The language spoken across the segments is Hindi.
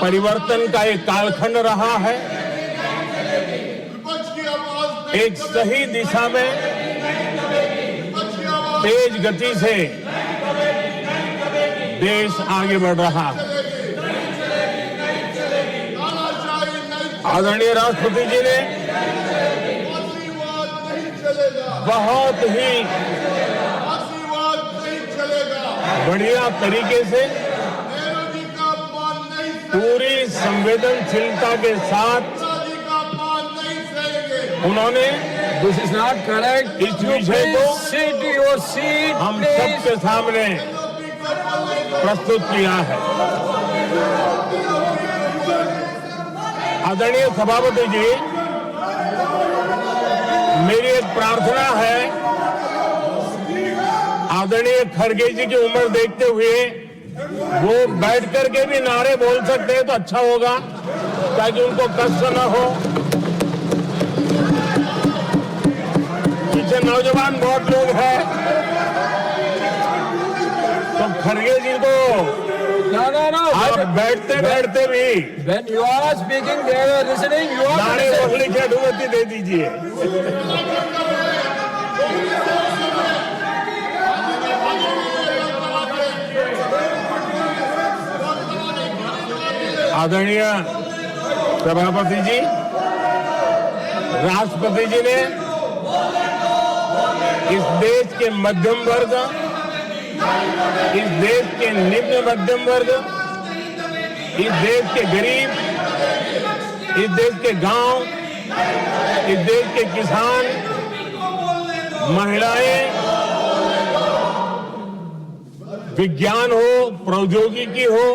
परिवर्तन का एक कालखंड रहा है। एक सही दिशा में तेज गति से देश आगे बढ़ रहा है। आदरणीय राष्ट्रपति जी ने बहुत ही बढ़िया तरीके से पूरी संवेदनशीलता के साथ उन्होंने This is not correct. इस विषय को Sit your seat, हम please. सबके सामने प्रस्तुत किया है। आदरणीय सभापति जी, मेरी एक प्रार्थना है, आदरणीय खड़गे जी की उम्र देखते हुए वो बैठ करके भी नारे बोल सकते हैं तो अच्छा होगा, ताकि उनको कष्ट न हो। पीछे नौजवान बहुत लोग हैं, तो खड़गे जी को No. आज बैठते बैठते भी When you are speaking, they are listening. You are नारे listening. बोलने की अनुमति दे दीजिए। आदरणीय सभापति जी, राष्ट्रपति जी ने इस देश के मध्यम वर्ग, इस देश के निम्न मध्यम वर्ग, इस देश के गरीब, इस देश के गांव, इस देश के किसान, महिलाएं, विज्ञान हो, प्रौद्योगिकी हो,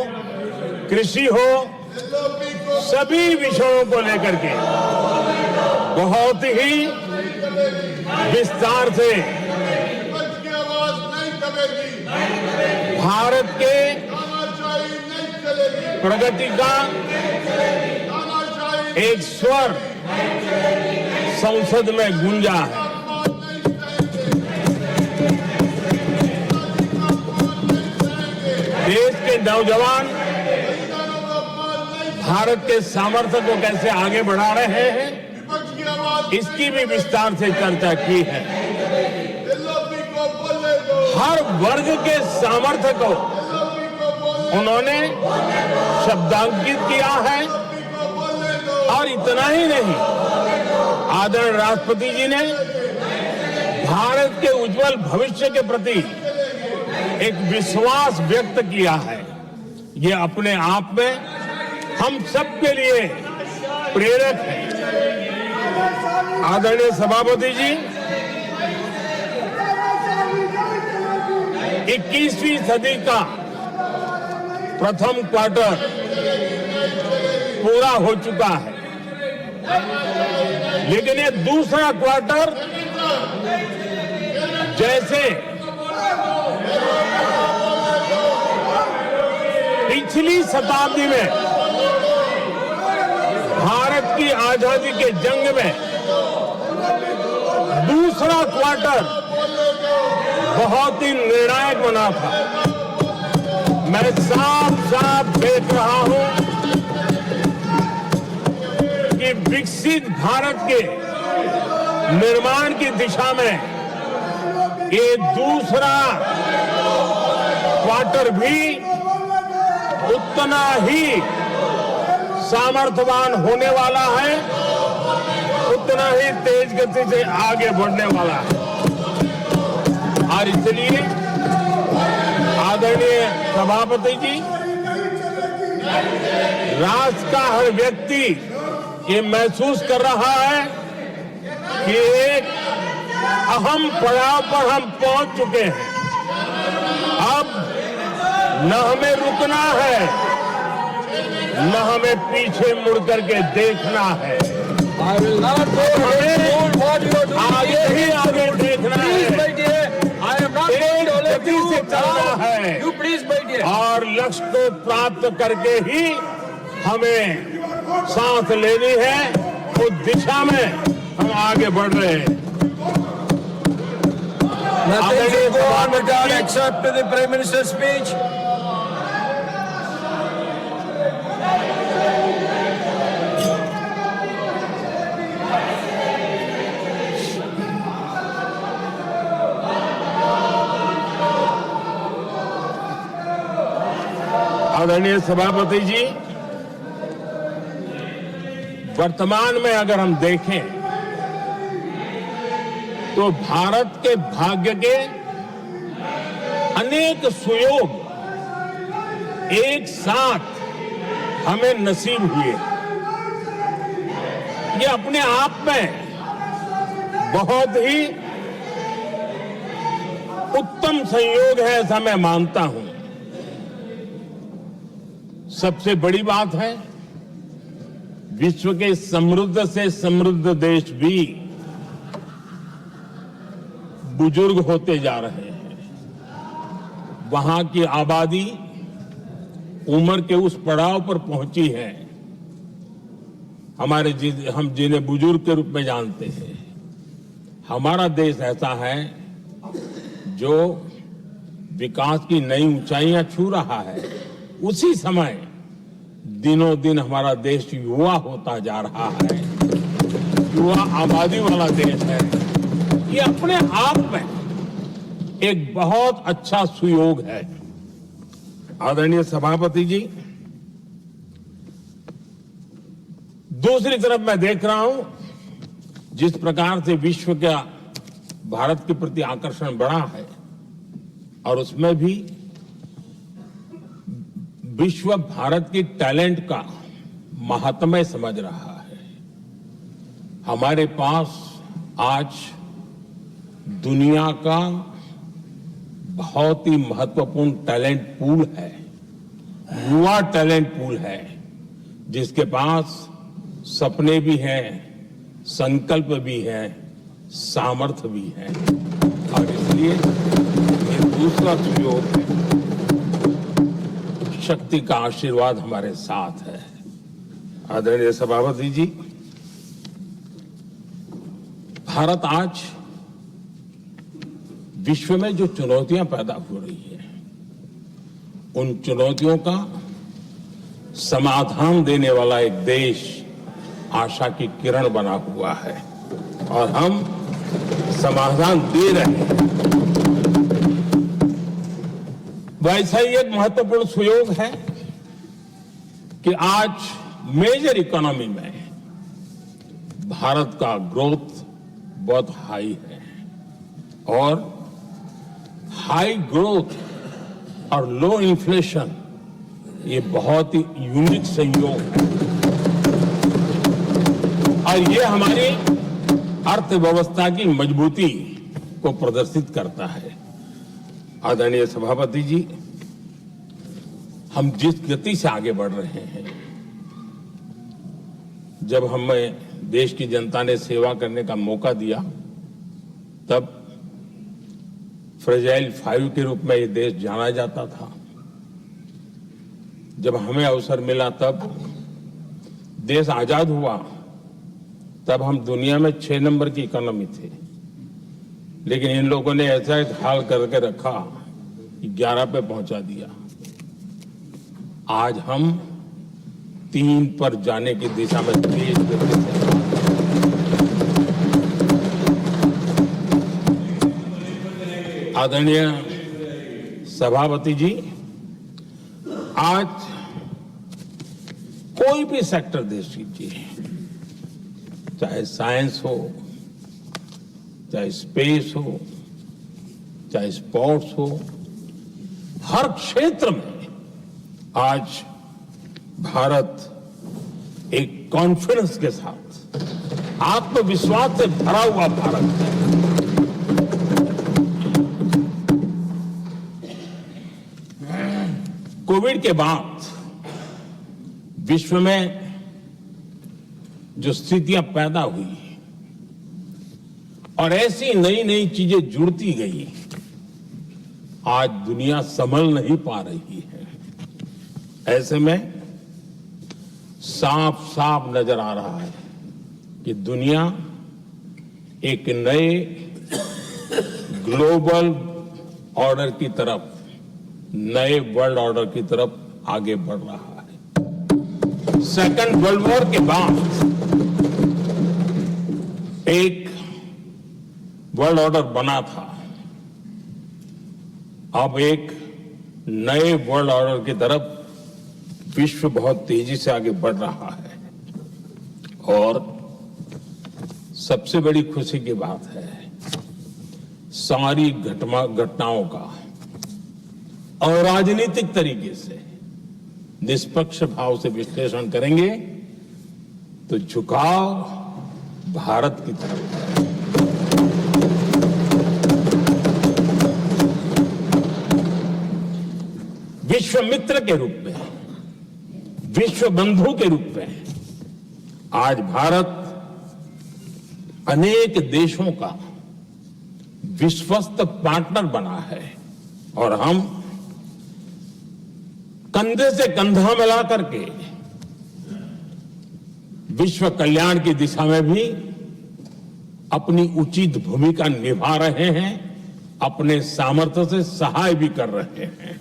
कृषि हो, सभी विषयों को लेकर के बहुत ही विस्तार से भारत के प्रगति का एक स्वर संसद में गूंजा है। देश के नौजवान भारत के सामर्थ्य को कैसे आगे बढ़ा रहे हैं, इसकी भी विस्तार से चर्चा की है। हर वर्ग के सामर्थ्य को उन्होंने शब्दांकित किया है, और इतना ही नहीं, आदरणीय राष्ट्रपति जी ने भारत के उज्जवल भविष्य के प्रति एक विश्वास व्यक्त किया है। ये अपने आप में हम सबके लिए प्रेरक है। आदरणीय सभापति जी, 21वीं सदी का प्रथम क्वार्टर पूरा हो चुका है, लेकिन ये दूसरा क्वार्टर जैसे पिछली शताब्दी में भारत की आजादी के जंग में दूसरा क्वार्टर बहुत ही निर्णायक बना था। मैं साफ देख रहा हूं कि विकसित भारत के निर्माण की दिशा में ये दूसरा क्वार्टर भी उतना ही सामर्थ्यवान होने वाला है, उतना ही तेज गति से आगे बढ़ने वाला है। और इसलिए आदरणीय सभापति जी, राष्ट्र का हर व्यक्ति ये महसूस कर रहा है कि एक अहम पड़ाव पर हम पहुंच चुके हैं। अब न हमें रुकना है, न हमें पीछे मुड़ करके देखना है। I will not go ahead and do what you are doing. आगे ही आगे देखना Please, my है, dear. I am not going to let गति से you चलना down. है। You please, my dear. और लक्ष्य को प्राप्त करके ही हमें सांस लेनी है, उस दिशा में हम आगे बढ़ रहे हैं। Nothing should go on without except the Prime Minister's speech. आदरणीय सभापति जी, वर्तमान में अगर हम देखें तो भारत के भाग्य के अनेक सुयोग एक साथ हमें नसीब हुए। ये अपने आप में बहुत ही उत्तम संयोग है, ऐसा मैं मानता हूं। सबसे बड़ी बात है, विश्व के समृद्ध से समृद्ध देश भी बुजुर्ग होते जा रहे हैं। वहां की आबादी उम्र के उस पड़ाव पर पहुंची है हम जिन्हें बुजुर्ग के रूप में जानते हैं। हमारा देश ऐसा है जो विकास की नई ऊंचाइयां छू रहा है। उसी समय दिनों दिन हमारा देश युवा होता जा रहा है, युवा आबादी वाला देश है। ये अपने आप में एक बहुत अच्छा सुयोग है। आदरणीय सभापति जी, दूसरी तरफ मैं देख रहा हूं जिस प्रकार से विश्व का भारत के प्रति आकर्षण बढ़ा है, और उसमें भी विश्व भारत की टैलेंट का महात्म्य समझ रहा है। हमारे पास आज दुनिया का बहुत ही महत्वपूर्ण टैलेंट पूल है, युवा टैलेंट पूल है, जिसके पास सपने भी हैं, संकल्प भी है, सामर्थ्य भी है। और इसलिए ये दूसरा सुयोग है। शक्ति का आशीर्वाद हमारे साथ है। आदरणीय सभापति जी, भारत आज विश्व में जो चुनौतियां पैदा हो रही है, उन चुनौतियों का समाधान देने वाला एक देश आशा की किरण बना हुआ है, और हम समाधान दे रहे हैं। वैसा ही एक महत्वपूर्ण सुयोग है कि आज मेजर इकोनॉमी में भारत का ग्रोथ बहुत हाई है, और हाई ग्रोथ और लो इन्फ्लेशन ये बहुत ही यूनिक संयोग है, और ये हमारी अर्थव्यवस्था की मजबूती को प्रदर्शित करता है। आदरणीय सभापति जी, हम जिस गति से आगे बढ़ रहे हैं, जब हमें देश की जनता ने सेवा करने का मौका दिया, तब फ्रेजाइल 5 के रूप में ये देश जाना जाता था। जब हमें अवसर मिला, तब देश आजाद हुआ, तब हम दुनिया में 6 नंबर की इकोनॉमी थे। लेकिन इन लोगों ने ऐसा एक हाल करके रखा कि 11 पे पहुंचा दिया। आज हम 3 पर जाने की दिशा में तेज गति से। आदरणीय सभापति जी, आज कोई भी सेक्टर देख लीजिए, चाहे साइंस हो, चाहे स्पेस हो, चाहे स्पोर्ट्स हो, हर क्षेत्र में आज भारत एक कॉन्फिडेंस के साथ, आत्मविश्वास से भरा हुआ भारत है। कोविड के बाद विश्व में जो स्थितियां पैदा हुई और ऐसी नई नई चीजें जुड़ती गई, आज दुनिया संभल नहीं पा रही है। ऐसे में साफ साफ नजर आ रहा है कि दुनिया एक नए ग्लोबल ऑर्डर की तरफ, नए वर्ल्ड ऑर्डर की तरफ आगे बढ़ रहा है। सेकेंड वर्ल्ड वॉर के बाद एक वर्ल्ड ऑर्डर बना था, अब एक नए वर्ल्ड ऑर्डर की तरफ विश्व बहुत तेजी से आगे बढ़ रहा है और सबसे बड़ी खुशी की बात है, सारी घटनाओं का और राजनीतिक तरीके से निष्पक्ष भाव से विश्लेषण करेंगे तो झुकाव भारत की तरफ है। विश्व मित्र के रूप में, विश्व बंधु के रूप में आज भारत अनेक देशों का विश्वस्त पार्टनर बना है और हम कंधे से कंधा मिला करके विश्व कल्याण की दिशा में भी अपनी उचित भूमिका निभा रहे हैं, अपने सामर्थ्य से सहाय भी कर रहे हैं।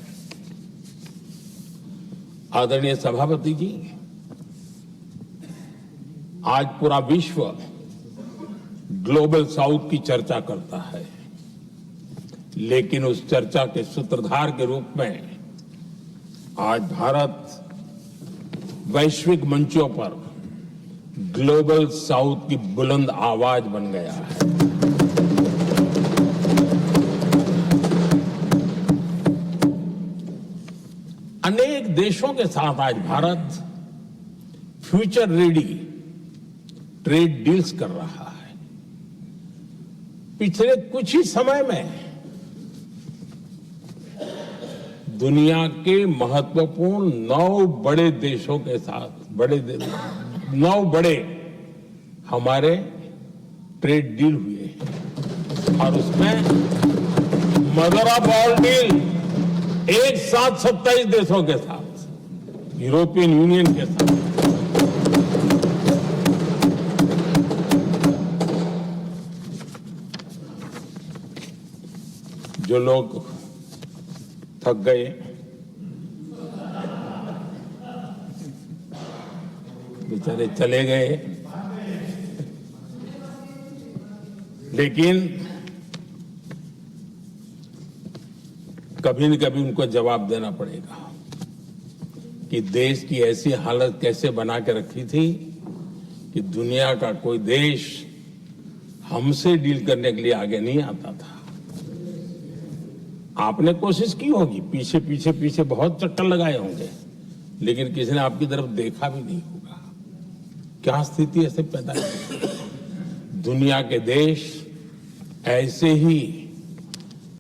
आदरणीय सभापति जी, आज पूरा विश्व ग्लोबल साउथ की चर्चा करता है, लेकिन उस चर्चा के सूत्रधार के रूप में आज भारत वैश्विक मंचों पर ग्लोबल साउथ की बुलंद आवाज बन गया है। अनेक देशों के साथ आज Bharat future ready trade deals कर रहा है। पिछले कुछ ही समय में दुनिया के महत्वपूर्ण 9 बड़े देशों के साथ 9 बड़े हमारे ट्रेड डील हुए हैं और उसमें मदर ऑफ ऑल डील एक साथ 27 देशों के साथ, यूरोपियन यूनियन के साथ। जो लोग थक गए, बेचारे चले गए, लेकिन कभी न कभी उनको जवाब देना पड़ेगा कि देश की ऐसी हालत कैसे बना के रखी थी कि दुनिया का कोई देश हमसे डील करने के लिए आगे नहीं आता था। आपने कोशिश की होगी, पीछे बहुत चक्कर लगाए होंगे, लेकिन किसी ने आपकी तरफ देखा भी नहीं होगा। क्या स्थिति ऐसे पैदा हुई? दुनिया के देश ऐसे ही